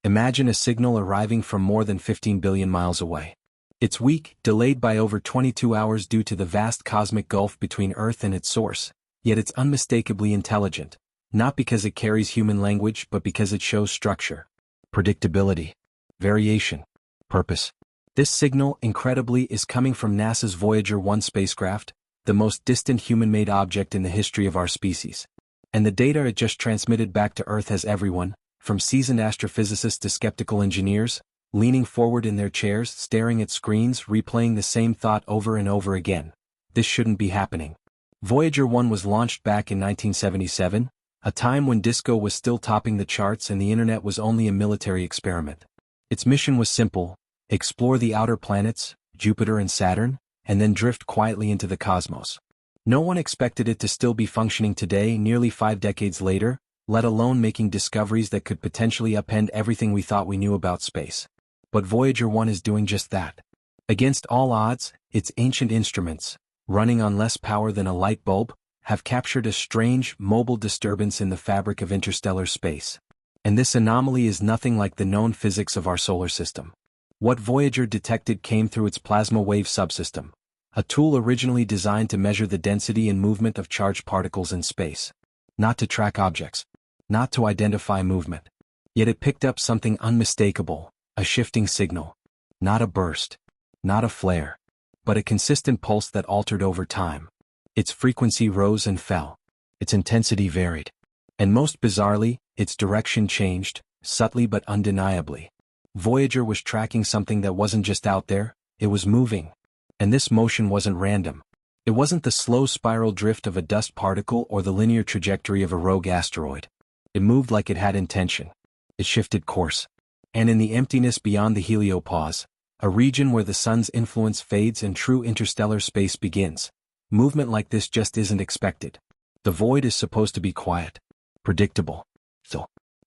Imagine a signal arriving from more than 15 billion miles away. It's weak, delayed by over 22 hours due to the vast cosmic gulf between Earth and its source, yet it's unmistakably intelligent, not because it carries human language but because it shows structure, predictability, variation, purpose. This signal, incredibly, is coming from NASA's Voyager 1 spacecraft, the most distant human-made object in the history of our species. And the data it just transmitted back to Earth has everyone, from seasoned astrophysicists to skeptical engineers, leaning forward in their chairs, staring at screens, replaying the same thought over and over again. This shouldn't be happening. Voyager 1 was launched back in 1977, a time when disco was still topping the charts and the internet was only a military experiment. Its mission was simple: explore the outer planets, Jupiter and Saturn, and then drift quietly into the cosmos. No one expected it to still be functioning today, nearly 5 decades later, let alone making discoveries that could potentially upend everything we thought we knew about space. But Voyager 1 is doing just that. Against all odds, its ancient instruments, running on less power than a light bulb, have captured a strange, mobile disturbance in the fabric of interstellar space. And this anomaly is nothing like the known physics of our solar system. What Voyager detected came through its plasma wave subsystem, a tool originally designed to measure the density and movement of charged particles in space. Not to track objects, not to identify movement. Yet it picked up something unmistakable, a shifting signal. Not a burst, not a flare, but a consistent pulse that altered over time. Its frequency rose and fell. Its intensity varied. And most bizarrely, its direction changed, subtly but undeniably. Voyager was tracking something that wasn't just out there, it was moving. And this motion wasn't random. It wasn't the slow spiral drift of a dust particle or the linear trajectory of a rogue asteroid. It moved like it had intention. It shifted course. And in the emptiness beyond the heliopause, a region where the sun's influence fades and true interstellar space begins, movement like this just isn't expected. The void is supposed to be quiet, predictable.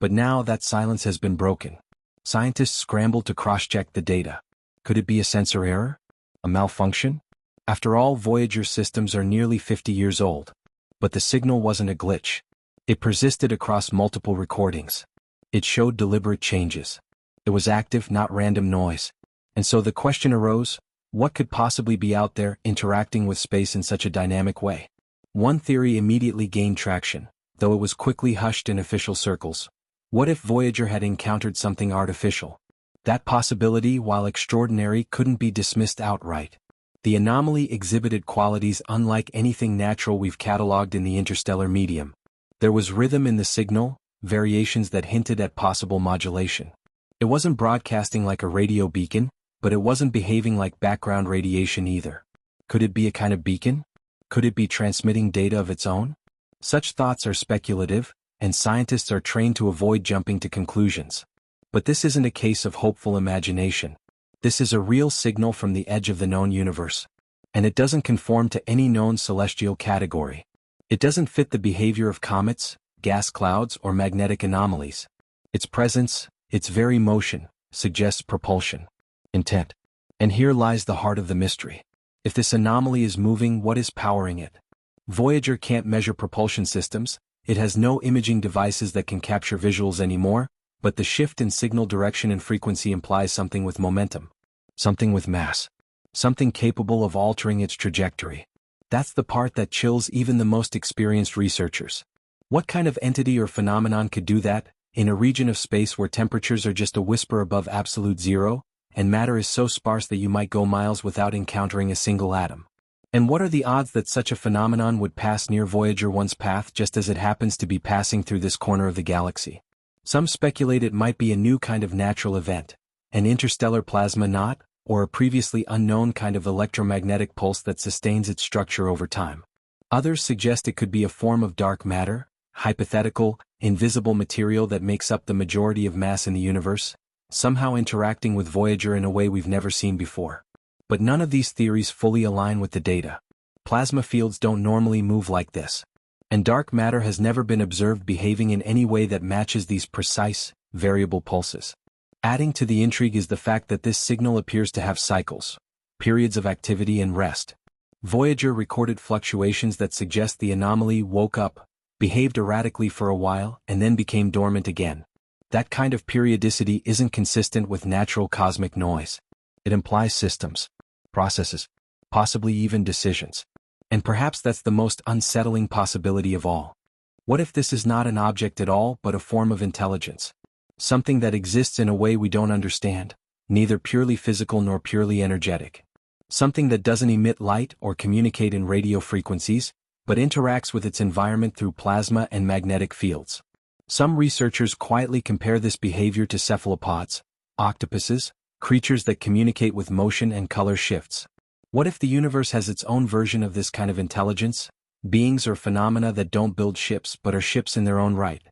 But now that silence has been broken. Scientists scramble to cross-check the data. Could it be a sensor error? A malfunction? After all, Voyager systems are nearly 50 years old. But the signal wasn't a glitch. It persisted across multiple recordings. It showed deliberate changes. It was active, not random noise. And so the question arose, what could possibly be out there interacting with space in such a dynamic way? One theory immediately gained traction, though it was quickly hushed in official circles. What if Voyager had encountered something artificial? That possibility, while extraordinary, couldn't be dismissed outright. The anomaly exhibited qualities unlike anything natural we've catalogued in the interstellar medium. There was rhythm in the signal, variations that hinted at possible modulation. It wasn't broadcasting like a radio beacon, but it wasn't behaving like background radiation either. Could it be a kind of beacon? Could it be transmitting data of its own? Such thoughts are speculative, and scientists are trained to avoid jumping to conclusions. But this isn't a case of hopeful imagination. This is a real signal from the edge of the known universe. And it doesn't conform to any known celestial category. It doesn't fit the behavior of comets, gas clouds, or magnetic anomalies. Its presence, its very motion, suggests propulsion, intent. And here lies the heart of the mystery. If this anomaly is moving, what is powering it? Voyager can't measure propulsion systems. It has no imaging devices that can capture visuals anymore, but the shift in signal direction and frequency implies something with momentum. Something with mass. Something capable of altering its trajectory. That's the part that chills even the most experienced researchers. What kind of entity or phenomenon could do that, in a region of space where temperatures are just a whisper above absolute zero, and matter is so sparse that you might go miles without encountering a single atom? And what are the odds that such a phenomenon would pass near Voyager 1's path just as it happens to be passing through this corner of the galaxy? Some speculate it might be a new kind of natural event, an interstellar plasma knot, or a previously unknown kind of electromagnetic pulse that sustains its structure over time. Others suggest it could be a form of dark matter, hypothetical, invisible material that makes up the majority of mass in the universe, somehow interacting with Voyager in a way we've never seen before. But none of these theories fully align with the data. Plasma fields don't normally move like this. And dark matter has never been observed behaving in any way that matches these precise, variable pulses. Adding to the intrigue is the fact that this signal appears to have cycles, periods of activity and rest. Voyager recorded fluctuations that suggest the anomaly woke up, behaved erratically for a while, and then became dormant again. That kind of periodicity isn't consistent with natural cosmic noise. It implies systems, processes, possibly even decisions. And perhaps that's the most unsettling possibility of all. What if this is not an object at all but a form of intelligence? Something that exists in a way we don't understand, neither purely physical nor purely energetic. Something that doesn't emit light or communicate in radio frequencies, but interacts with its environment through plasma and magnetic fields. Some researchers quietly compare this behavior to cephalopods, octopuses, creatures that communicate with motion and color shifts. What if the universe has its own version of this kind of intelligence? Beings or phenomena that don't build ships but are ships in their own right.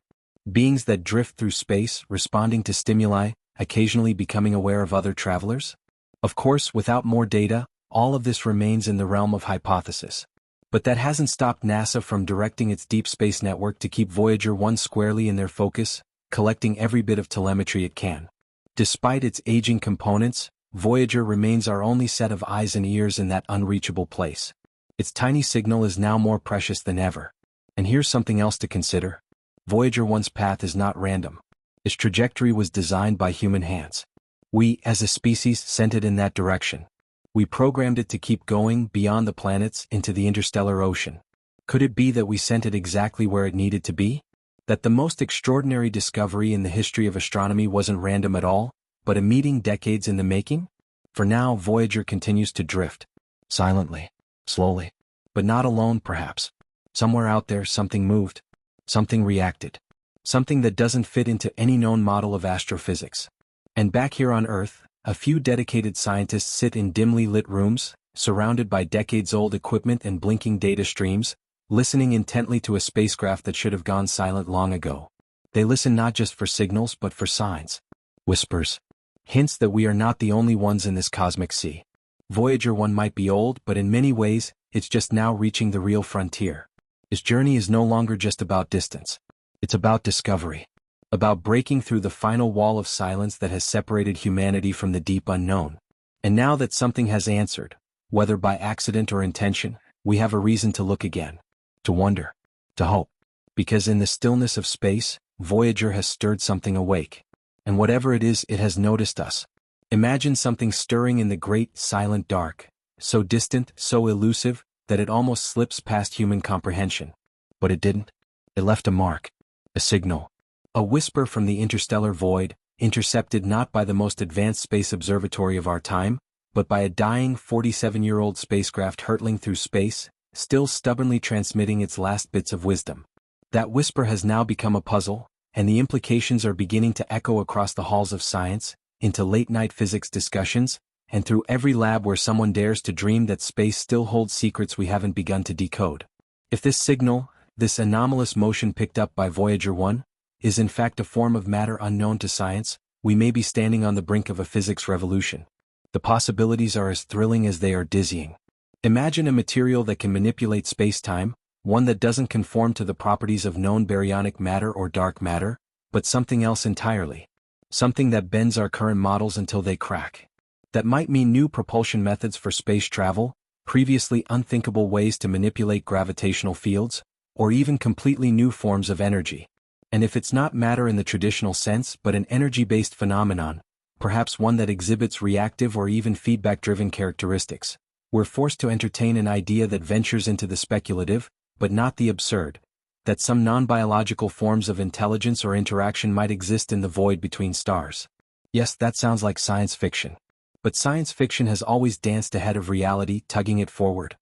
Beings that drift through space, responding to stimuli, occasionally becoming aware of other travelers? Of course, without more data, all of this remains in the realm of hypothesis. But that hasn't stopped NASA from directing its deep space network to keep Voyager 1 squarely in their focus, collecting every bit of telemetry it can. Despite its aging components, Voyager remains our only set of eyes and ears in that unreachable place. Its tiny signal is now more precious than ever. And here's something else to consider. Voyager 1's path is not random. Its trajectory was designed by human hands. We, as a species, sent it in that direction. We programmed it to keep going beyond the planets into the interstellar ocean. Could it be that we sent it exactly where it needed to be? That the most extraordinary discovery in the history of astronomy wasn't random at all, but a meeting decades in the making? For now, Voyager continues to drift. Silently. Slowly. But not alone, perhaps. Somewhere out there, something moved. Something reacted. Something that doesn't fit into any known model of astrophysics. And back here on Earth, a few dedicated scientists sit in dimly lit rooms, surrounded by decades-old equipment and blinking data streams, listening intently to a spacecraft that should have gone silent long ago. They listen not just for signals but for signs. Whispers. Hints that we are not the only ones in this cosmic sea. Voyager 1 might be old, but in many ways, it's just now reaching the real frontier. Its journey is no longer just about distance. It's about discovery. About breaking through the final wall of silence that has separated humanity from the deep unknown. And now that something has answered, whether by accident or intention, we have a reason to look again. To wonder. To hope. Because in the stillness of space, Voyager has stirred something awake. And whatever it is, it has noticed us. Imagine something stirring in the great, silent dark, so distant, so elusive, that it almost slips past human comprehension. But it didn't. It left a mark. A signal. A whisper from the interstellar void, intercepted not by the most advanced space observatory of our time, but by a dying 47-year-old spacecraft hurtling through space, still stubbornly transmitting its last bits of wisdom. That whisper has now become a puzzle, and the implications are beginning to echo across the halls of science, into late-night physics discussions, and through every lab where someone dares to dream that space still holds secrets we haven't begun to decode. If this signal, this anomalous motion picked up by Voyager 1, is in fact a form of matter unknown to science, we may be standing on the brink of a physics revolution. The possibilities are as thrilling as they are dizzying. Imagine a material that can manipulate space-time, one that doesn't conform to the properties of known baryonic matter or dark matter, but something else entirely. Something that bends our current models until they crack. That might mean new propulsion methods for space travel, previously unthinkable ways to manipulate gravitational fields, or even completely new forms of energy. And if it's not matter in the traditional sense but an energy-based phenomenon, perhaps one that exhibits reactive or even feedback-driven characteristics, we're forced to entertain an idea that ventures into the speculative, but not the absurd, that some non-biological forms of intelligence or interaction might exist in the void between stars. Yes, that sounds like science fiction. But science fiction has always danced ahead of reality, tugging it forward.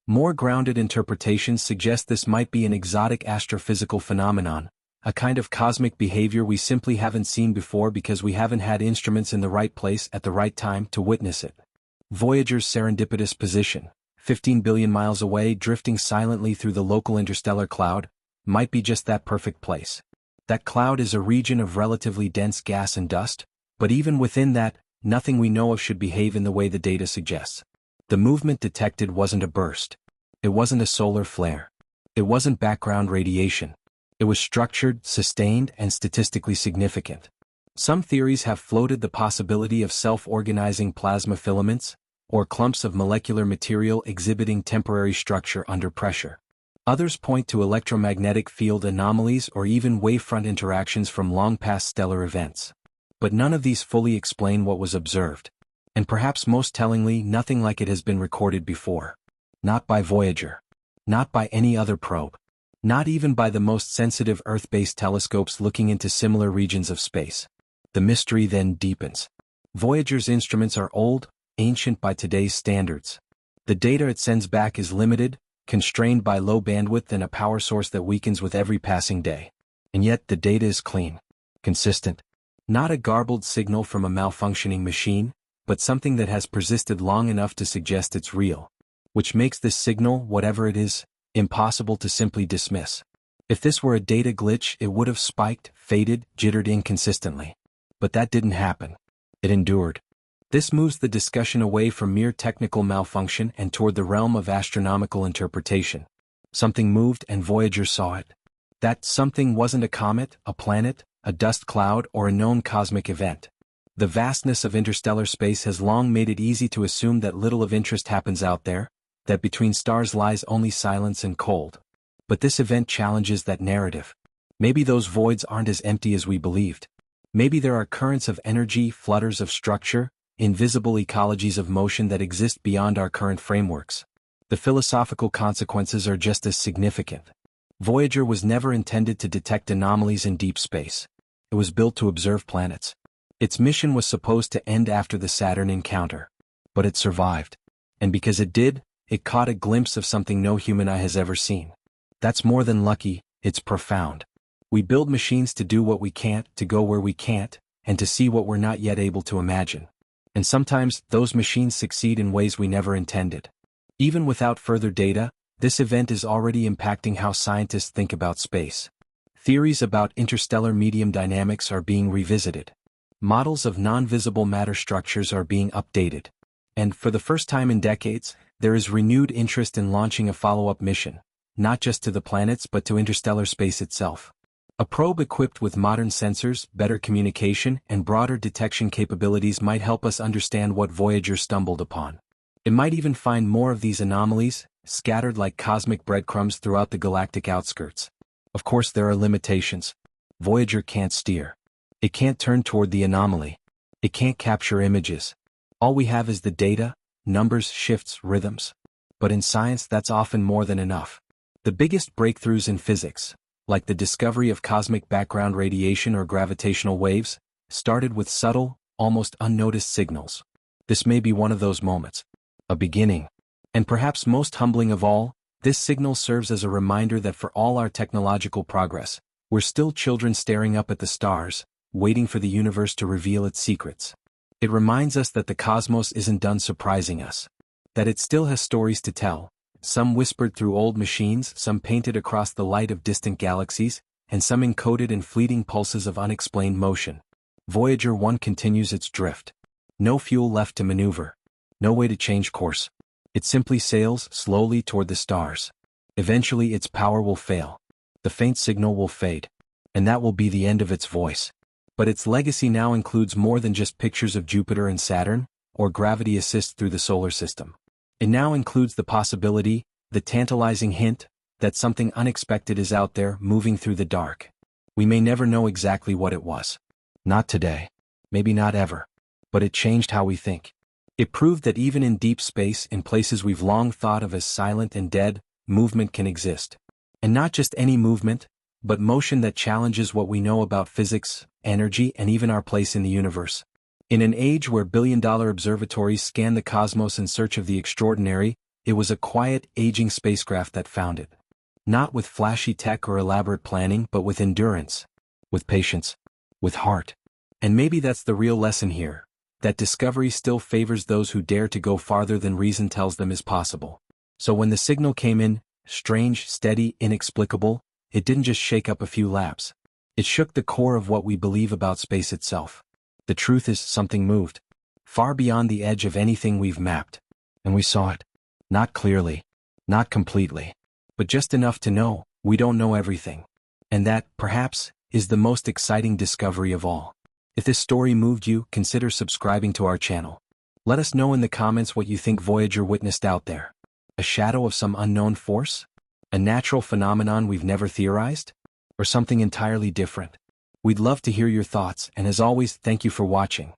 More grounded interpretations suggest this might be an exotic astrophysical phenomenon, a kind of cosmic behavior we simply haven't seen before because we haven't had instruments in the right place at the right time to witness it. Voyager's serendipitous position, 15 billion miles away drifting silently through the local interstellar cloud, might be just that perfect place. That cloud is a region of relatively dense gas and dust, but even within that, nothing we know of should behave in the way the data suggests. The movement detected wasn't a burst. It wasn't a solar flare. It wasn't background radiation. It was structured, sustained, and statistically significant. Some theories have floated the possibility of self-organizing plasma filaments, or clumps of molecular material exhibiting temporary structure under pressure. Others point to electromagnetic field anomalies or even wavefront interactions from long-past stellar events. But none of these fully explain what was observed. And perhaps most tellingly, nothing like it has been recorded before. Not by Voyager. Not by any other probe. Not even by the most sensitive Earth-based telescopes looking into similar regions of space. The mystery then deepens. Voyager's instruments are old, ancient by today's standards. The data it sends back is limited, constrained by low bandwidth and a power source that weakens with every passing day. And yet the data is clean, consistent. Not a garbled signal from a malfunctioning machine, but something that has persisted long enough to suggest it's real. Which makes this signal, whatever it is, impossible to simply dismiss. If this were a data glitch, it would have spiked, faded, jittered inconsistently. But that didn't happen. It endured. This moves the discussion away from mere technical malfunction and toward the realm of astronomical interpretation. Something moved and Voyager saw it. That something wasn't a comet, a planet, a dust cloud, or a known cosmic event. The vastness of interstellar space has long made it easy to assume that little of interest happens out there, that between stars lies only silence and cold. But this event challenges that narrative. Maybe those voids aren't as empty as we believed. Maybe there are currents of energy, flutters of structure, invisible ecologies of motion that exist beyond our current frameworks. The philosophical consequences are just as significant. Voyager was never intended to detect anomalies in deep space. It was built to observe planets. Its mission was supposed to end after the Saturn encounter. But it survived. And because it did, it caught a glimpse of something no human eye has ever seen. That's more than lucky, it's profound. We build machines to do what we can't, to go where we can't, and to see what we're not yet able to imagine. And sometimes, those machines succeed in ways we never intended. Even without further data, this event is already impacting how scientists think about space. Theories about interstellar medium dynamics are being revisited. Models of non-visible matter structures are being updated. And for the first time in decades, there is renewed interest in launching a follow-up mission, not just to the planets but to interstellar space itself. A probe equipped with modern sensors, better communication, and broader detection capabilities might help us understand what Voyager stumbled upon. It might even find more of these anomalies, scattered like cosmic breadcrumbs throughout the galactic outskirts. Of course, there are limitations. Voyager can't steer. It can't turn toward the anomaly. It can't capture images. All we have is the data, numbers, shifts, rhythms. But in science, that's often more than enough. The biggest breakthroughs in physics, like the discovery of cosmic background radiation or gravitational waves, started with subtle, almost unnoticed signals. This may be one of those moments. A beginning. And perhaps most humbling of all, this signal serves as a reminder that for all our technological progress, we're still children staring up at the stars, waiting for the universe to reveal its secrets. It reminds us that the cosmos isn't done surprising us. That it still has stories to tell, some whispered through old machines, some painted across the light of distant galaxies, and some encoded in fleeting pulses of unexplained motion. Voyager 1 continues its drift. No fuel left to maneuver. No way to change course. It simply sails slowly toward the stars. Eventually its power will fail. The faint signal will fade. And that will be the end of its voice. But its legacy now includes more than just pictures of Jupiter and Saturn, or gravity assist through the solar system. It now includes the possibility, the tantalizing hint, that something unexpected is out there moving through the dark. We may never know exactly what it was. Not today. Maybe not ever. But it changed how we think. It proved that even in deep space, in places we've long thought of as silent and dead, movement can exist. And not just any movement, but motion that challenges what we know about physics, energy, and even our place in the universe. In an age where billion-dollar observatories scan the cosmos in search of the extraordinary, it was a quiet, aging spacecraft that found it. Not with flashy tech or elaborate planning, but with endurance, with patience, with heart. And maybe that's the real lesson here, that discovery still favors those who dare to go farther than reason tells them is possible. So when the signal came in, strange, steady, inexplicable, it didn't just shake up a few labs. It shook the core of what we believe about space itself. The truth is, something moved. Far beyond the edge of anything we've mapped. And we saw it. Not clearly. Not completely. But just enough to know, we don't know everything. And that, perhaps, is the most exciting discovery of all. If this story moved you, consider subscribing to our channel. Let us know in the comments what you think Voyager witnessed out there. A shadow of some unknown force? A natural phenomenon we've never theorized? Or something entirely different? We'd love to hear your thoughts, and as always, thank you for watching.